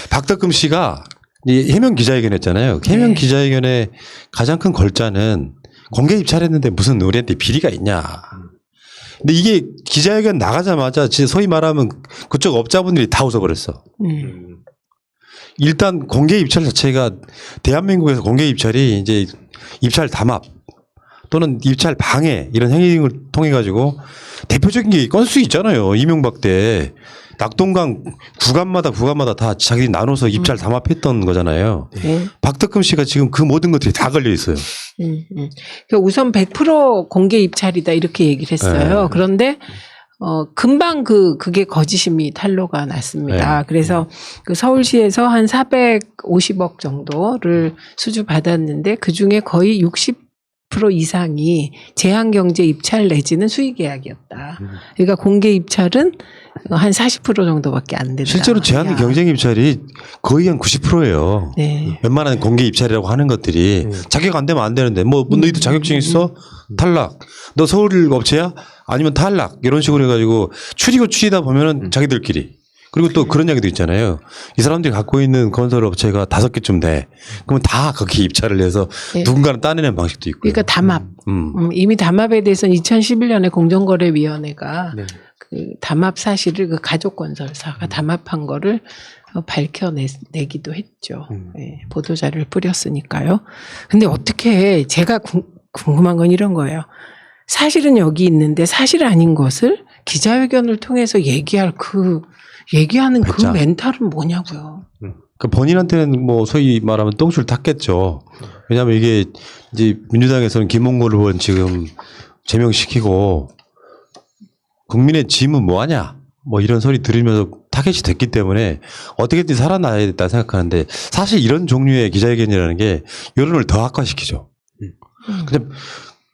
박덕흠 씨가 이 해명 기자회견 했잖아요. 해명 기자회견의 가장 큰 걸자는 공개 입찰했는데 무슨 우리한테 비리가 있냐. 근데 이게 기자회견 나가자마자 소위 말하면 그쪽 업자분들이 다 웃어버렸어. 일단 공개 입찰 자체가 대한민국에서 공개 입찰이 이제 입찰 담합 또는 입찰 방해 이런 행위 등을 통해 가지고 대표적인 게 건수 있잖아요. 이명박 때 낙동강 구간마다 다 자기들이 나눠서 입찰 담합했던 거잖아요. 박덕흠 씨가 지금 그 모든 것들이 다 걸려 있어요. 그러니까 우선 100% 공개 입찰이다 이렇게 얘기를 했어요. 그런데 금방 그게 거짓임이 탄로가 났습니다. 그래서 그 서울시에서 한 450억 정도를 수주 받았는데 그 중에 거의 60% 이상이 제한경제 입찰 내지는 수의계약이었다. 그러니까 공개 입찰은 한 40% 정도밖에 안 된다. 실제로 제한 경쟁 입찰이 거의 한 90%예요. 네. 웬만한 공개 입찰이라고 하는 것들이 자격 안 되면 안 되는데 뭐 너희도 자격증 있어? 탈락. 너 서울 업체야? 아니면 탈락. 이런 식으로 해가지고 추리다 보면은 자기들끼리. 그리고 또 그런 이야기도 있잖아요. 이 사람들이 갖고 있는 건설 업체가 5개쯤 돼. 그러면 다 거기 입찰을 해서 누군가는 따내는 방식도 있고요. 그러니까 담합. 이미 담합에 대해서는 2011년에 공정거래위원회가 그 담합 사실을 그 가족건설사가 담합한 거를 밝혀내기도 했죠. 보도자료를 뿌렸으니까요. 근데 어떻게 제가 궁금한 건 이런 거예요. 사실은 여기 있는데 사실 아닌 것을 기자회견을 통해서 얘기하는 그 멘탈은 뭐냐고요. 그 본인한테는 뭐 소위 말하면 똥줄 탔겠죠. 왜냐하면 이게 이제 민주당에서는 김홍걸 의원 지금 제명시키고 국민의 짐은 뭐하냐 뭐 이런 소리 들으면서 타겟이 됐기 때문에 어떻게든 살아나야 겠다 생각하는데 사실 이런 종류의 기자회견이라는 게 여론을 더 악화시키죠.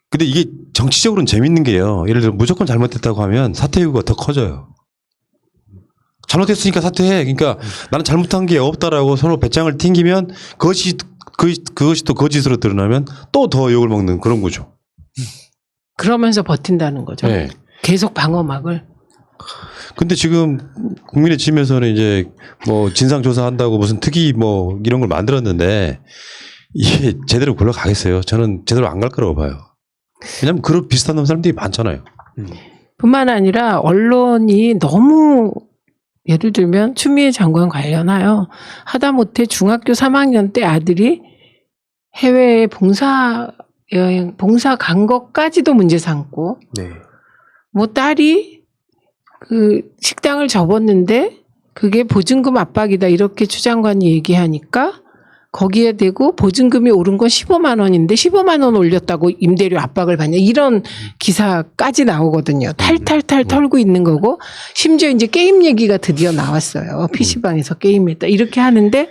근데 이게 정치적으로는 재밌는 게요. 예를 들어 무조건 잘못했다고 하면 사퇴 요구가 더 커져요. 잘못했으니까 사퇴해. 그러니까 나는 잘못한 게 없다라고 서로 배짱을 튕기면 그것이 또 거짓으로 드러나면 또 더 욕을 먹는 그런 거죠. 그러면서 버틴다는 거죠. 네. 계속 방어막을. 근데 지금 국민의 짐에서는 이제 뭐 진상조사한다고 무슨 특위 뭐 이런 걸 만들었는데 이게 제대로 굴러가겠어요? 저는 제대로 안 갈 거라고 봐요. 왜냐하면 그런 비슷한 사람들이 많잖아요. 뿐만 아니라 언론이 너무 예를 들면 추미애 장관 관련하여 하다못해 중학교 3학년 때 아들이 해외에 봉사 간 것까지도 문제 삼고 뭐 딸이 그 식당을 접었는데 그게 보증금 압박이다 이렇게 추 장관이 얘기하니까 거기에 대고 보증금이 오른 건 15만 원인데 15만 원 올렸다고 임대료 압박을 받냐 이런 기사까지 나오거든요. 탈탈탈 털고 있는 거고 심지어 이제 게임 얘기가 드디어 나왔어요. PC방에서 게임했다 이렇게 하는데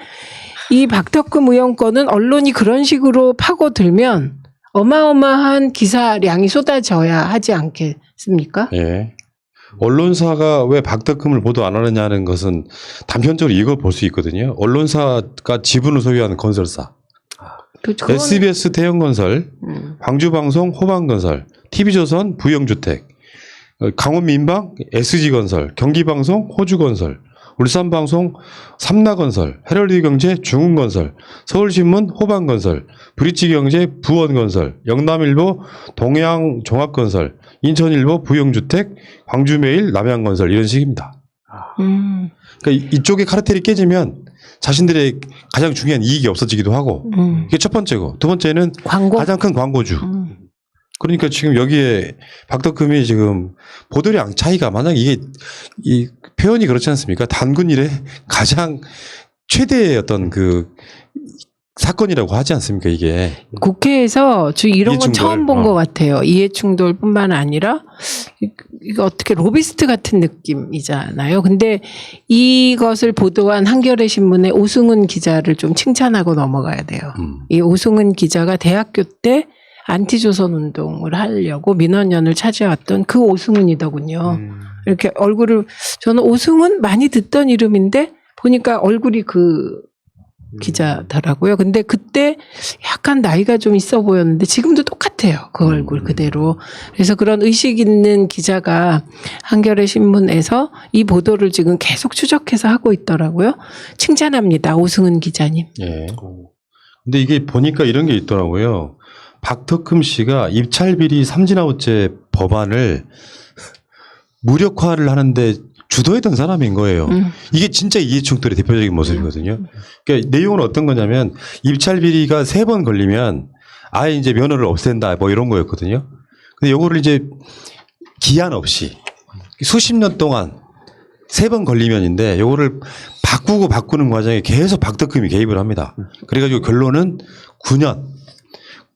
이 박덕흠 의원 건은 언론이 그런 식으로 파고들면 어마어마한 기사량이 쏟아져야 하지 않겠습니까? 예. 언론사가 왜 박덕흠을 보도 안 하느냐는 것은 단편적으로 이걸 볼 수 있거든요. 언론사가 지분을 소유하는 건설사. SBS 대형건설, 광주방송 호방건설, TV조선 부영주택, 강원민방 SG건설, 경기방송 호주건설, 울산방송 삼나건설, 헤럴드경제 중흥건설, 서울신문 호방건설, 브릿지경제 부원건설, 영남일보 동양종합건설, 인천일보 부영주택, 광주메일 남양건설 이런 식입니다. 그러니까 이쪽에 카르텔이 깨지면 자신들의 가장 중요한 이익이 없어지기도 하고 이게 첫 번째고 두 번째는 광고? 가장 큰 광고주. 그러니까 지금 여기에 박덕흠이 지금 보도량 차이가 만약 이게 이 표현이 그렇지 않습니까? 단군 이래 가장 최대의 어떤 그 사건이라고 하지 않습니까? 이게 국회에서 이런 건 이해충돌. 처음 본 것 같아요. 이해충돌뿐만 아니라 이거 어떻게 로비스트 같은 느낌이잖아요. 근데 이것을 보도한 한겨레 신문의 오승훈 기자를 좀 칭찬하고 넘어가야 돼요. 이 오승훈 기자가 대학교 때 안티조선 운동을 하려고 민원연을 차지해왔던 그 오승훈이더군요. 이렇게 얼굴을 저는 오승훈 많이 듣던 이름인데 보니까 얼굴이 그 기자더라고요. 근데 그때 약간 나이가 좀 있어 보였는데 지금도 똑같아요. 그 얼굴 그대로. 그래서 그런 의식 있는 기자가 한겨레 신문에서 이 보도를 지금 계속 추적해서 하고 있더라고요. 칭찬합니다. 오승은 기자님. 예. 근데 이게 보니까 이런 게 있더라고요. 박덕흠 씨가 입찰비리 삼진아웃제 법안을 무력화를 하는데 주도했던 사람인 거예요. 이게 진짜 이해충돌의 대표적인 모습이거든요. 그러니까 내용은 어떤 거냐면 입찰비리가 3번 걸리면 아예 이제 면허를 없앤다 뭐 이런 거였거든요. 근데 요거를 이제 기한 없이 수십 년 동안 3번 걸리면인데 요거를 바꾸는 과정에 계속 박덕흠이 개입을 합니다. 그래가지고 결론은 9년.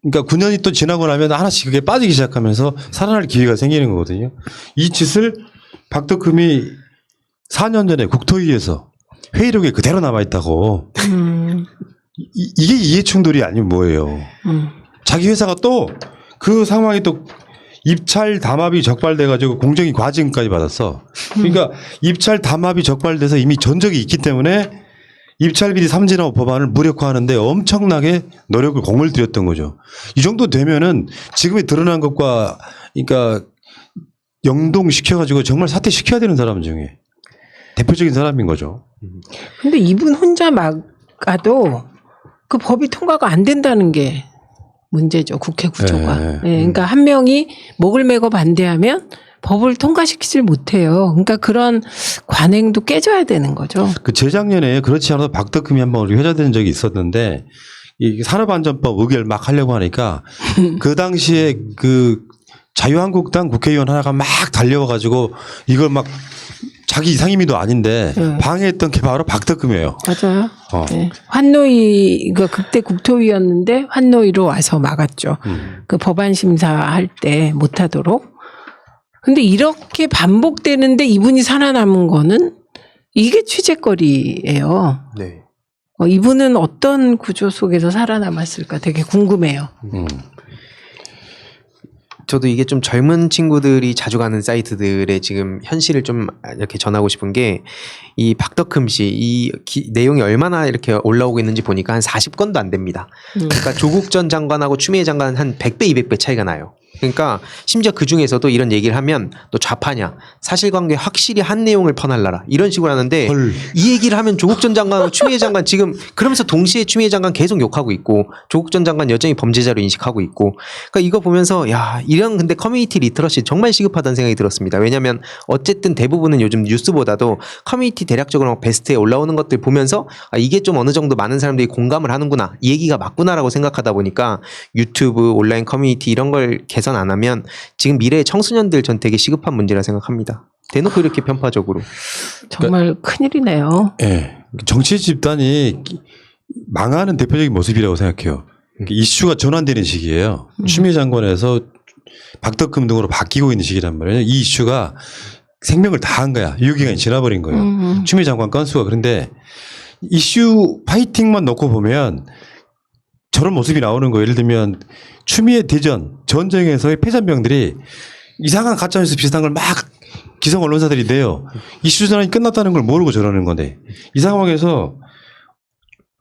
그러니까 9년이 또 지나고 나면 하나씩 그게 빠지기 시작하면서 살아날 기회가 생기는 거거든요. 이 짓을 박덕흠이 4년 전에 국토위에서 회의록에 그대로 남아있다고. 이게 이해충돌이 아니면 뭐예요. 자기 회사가 또 그 상황이 또 입찰 담합이 적발돼가지고 공정위 과징까지 받았어. 그러니까 입찰 담합이 적발돼서 이미 전적이 있기 때문에 입찰비리 삼진아웃 법안을 무력화하는데 엄청나게 노력을 공을 들였던 거죠. 이 정도 되면은 지금에 드러난 것과 그러니까 연동시켜가지고 정말 사퇴시켜야 되는 사람 중에 대표적인 사람인 거죠. 근데 이분 혼자 막아도 그 법이 통과가 안 된다는 게 문제죠. 국회 구조가. 네. 네, 그러니까 한 명이 목을 메고 반대하면 법을 통과시키질 못해요. 그러니까 그런 관행도 깨져야 되는 거죠. 그 재작년에 그렇지 않아도 박덕흠이 한번 우리 회자된 적이 있었는데 이 산업안전법 의결 막 하려고 하니까 그 당시에 그 자유한국당 국회의원 하나가 막 달려와가지고 이걸 막 자기 상임위도 아닌데 방해했던 게 바로 박덕흠이에요. 맞아요. 네. 환노위가 그때 국토위였는데 환노위로 와서 막았죠. 그 법안 심사할 때 못하도록. 근데 이렇게 반복되는데 이분이 살아남은 거는 이게 취재거리예요. 네. 이분은 어떤 구조 속에서 살아남았을까 되게 궁금해요. 저도 이게 좀 젊은 친구들이 자주 가는 사이트들의 지금 현실을 좀 이렇게 전하고 싶은 게 이 박덕흠 씨 이 내용이 얼마나 이렇게 올라오고 있는지 보니까 한 40건도 안 됩니다. 그러니까 조국 전 장관하고 추미애 장관 한 100배, 200배 차이가 나요. 그러니까 심지어 그 중에서도 이런 얘기를 하면 너 좌파냐, 사실관계 확실히 한 내용을 퍼날라라 이런 식으로 하는데 이 얘기를 하면 조국 전 장관하고 추미애 장관 지금 그러면서 동시에 추미애 장관 계속 욕하고 있고 조국 전 장관 여전히 범죄자로 인식하고 있고 그러니까 이거 보면서 야 이런 근데 커뮤니티 리터러시 정말 시급하다는 생각이 들었습니다. 왜냐하면 어쨌든 대부분은 요즘 뉴스보다도 커뮤니티 대략적으로 베스트에 올라오는 것들 보면서 아, 이게 좀 어느 정도 많은 사람들이 공감을 하는구나 이 얘기가 맞구나라고 생각하다 보니까 유튜브 온라인 커뮤니티 이런 걸 개선 안 하면 지금 미래의 청소년들 전 되게 시급한 문제라 생각합니다. 대놓고 이렇게 편파적으로. 정말 큰일이네요. 예. 정치 집단이 망하는 대표적인 모습이라고 생각해요. 이슈가 전환되는 시기예요. 추미애 장관에서 박덕흠 등으로 바뀌고 있는 시기란 말이에요. 이 이슈가 생명을 다한 거야. 유효기간이 지나버린 거예요. 추미애 장관 건수가. 그런데 이슈 파이팅만 놓고 보면 저런 모습이 나오는 거예요. 예를 들면 추미애 대전 전쟁에서의 패잔병들이 이상한 가짜뉴스 비슷한 걸 막 기성 언론사들이 내요. 이슈 전환이 끝났다는 걸 모르고 저러는 건데 이 상황에서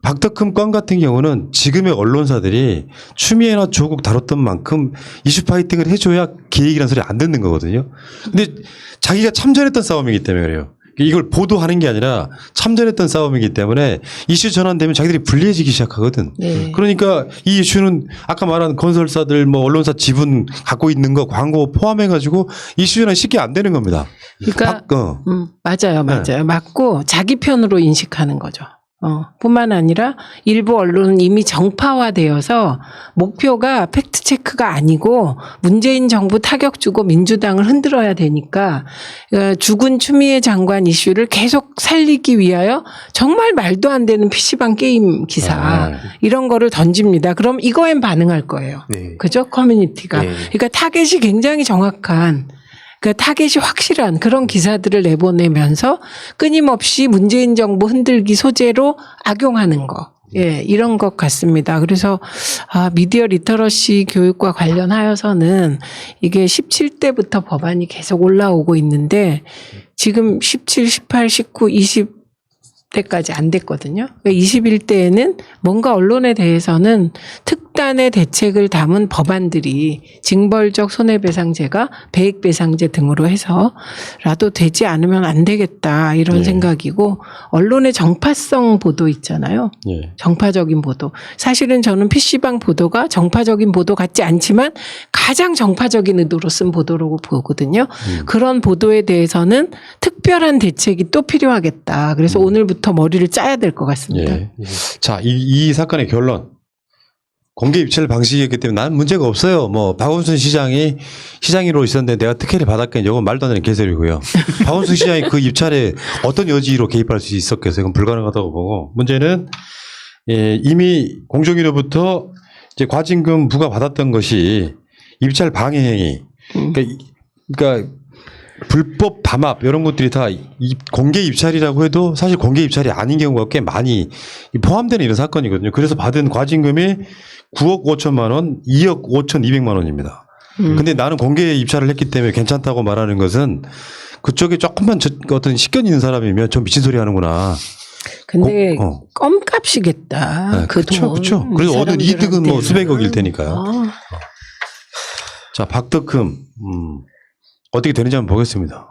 박덕흠 건 같은 경우는 지금의 언론사들이 추미애나 조국 다뤘던 만큼 이슈 파이팅을 해줘야 기획이라는 소리 안 듣는 거거든요. 근데 자기가 참전했던 싸움이기 때문에 그래요. 이걸 보도하는 게 아니라 참전했던 싸움이기 때문에 이슈 전환되면 자기들이 불리해지기 시작하거든. 네. 그러니까 이 이슈는 아까 말한 건설사들 뭐 언론사 지분 갖고 있는 거 광고 포함해가지고 이슈 전환 쉽게 안 되는 겁니다. 그러니까 맞아요. 맞고 자기 편으로 인식하는 거죠. 뿐만 아니라 일부 언론은 이미 정파화되어서 목표가 팩트체크가 아니고 문재인 정부 타격 주고 민주당을 흔들어야 되니까 죽은 추미애 장관 이슈를 계속 살리기 위하여 정말 말도 안 되는 PC방 게임 기사 이런 거를 던집니다. 그럼 이거엔 반응할 거예요. 네. 그죠? 커뮤니티가. 네. 그러니까 타겟이 굉장히 정확한 그 타겟이 확실한 그런 기사들을 내보내면서 끊임없이 문재인 정부 흔들기 소재로 악용하는 거. 예, 이런 것 같습니다. 그래서 미디어 리터러시 교육과 관련하여서는 이게 17대부터 법안이 계속 올라오고 있는데 지금 17, 18, 19, 20 20대까지 안 됐거든요. 그러니까 21대에는 뭔가 언론에 대해서는 특단의 대책을 담은 법안들이 징벌적 손해배상제가 배액배상제 등으로 해서라도 되지 않으면 안 되겠다 이런 예. 생각이고 언론의 정파성 보도 있잖아요. 예. 정파적인 보도. 사실은 저는 PC방 보도가 정파적인 보도 같지 않지만 가장 정파적인 의도로 쓴 보도라고 보거든요. 그런 보도에 대해서는 특별한 대책이 또 필요하겠다. 그래서 오늘부터 머리를 짜야 될 것 같습니다. 예. 자, 이 사건의 결론. 공개 입찰 방식이었기 때문에 난 문제가 없어요. 뭐 박원순 시장이 시장으로 있었는데 내가 특혜를 받았겠냐. 이건 말도 안 되는 개소리고요. 박원순 시장이 그 입찰에 어떤 여지로 개입할 수 있었겠어요. 이건 불가능하다고 보고 문제는 이미 공정위로부터 이제 과징금 부과받았던 것이 입찰 방해 행위. 그러니까 불법 담합 이런 것들이 다 공개 입찰이라고 해도 사실 공개 입찰이 아닌 경우가 꽤 많이 포함되는 이런 사건이거든요. 그래서 받은 과징금이 9억 5천만 원, 2억 5,200만 원입니다. 근데 나는 공개 입찰을 했기 때문에 괜찮다고 말하는 것은 그쪽에 조금만 어떤 식견 있는 사람이면 좀 미친 소리 하는구나. 근데 껌값이겠다. 네, 그 그렇죠, 돈. 그렇죠. 그래서 얻은 이득은 뭐 수백억일 테니까요. 자, 박덕흠 어떻게 되는지 한번 보겠습니다.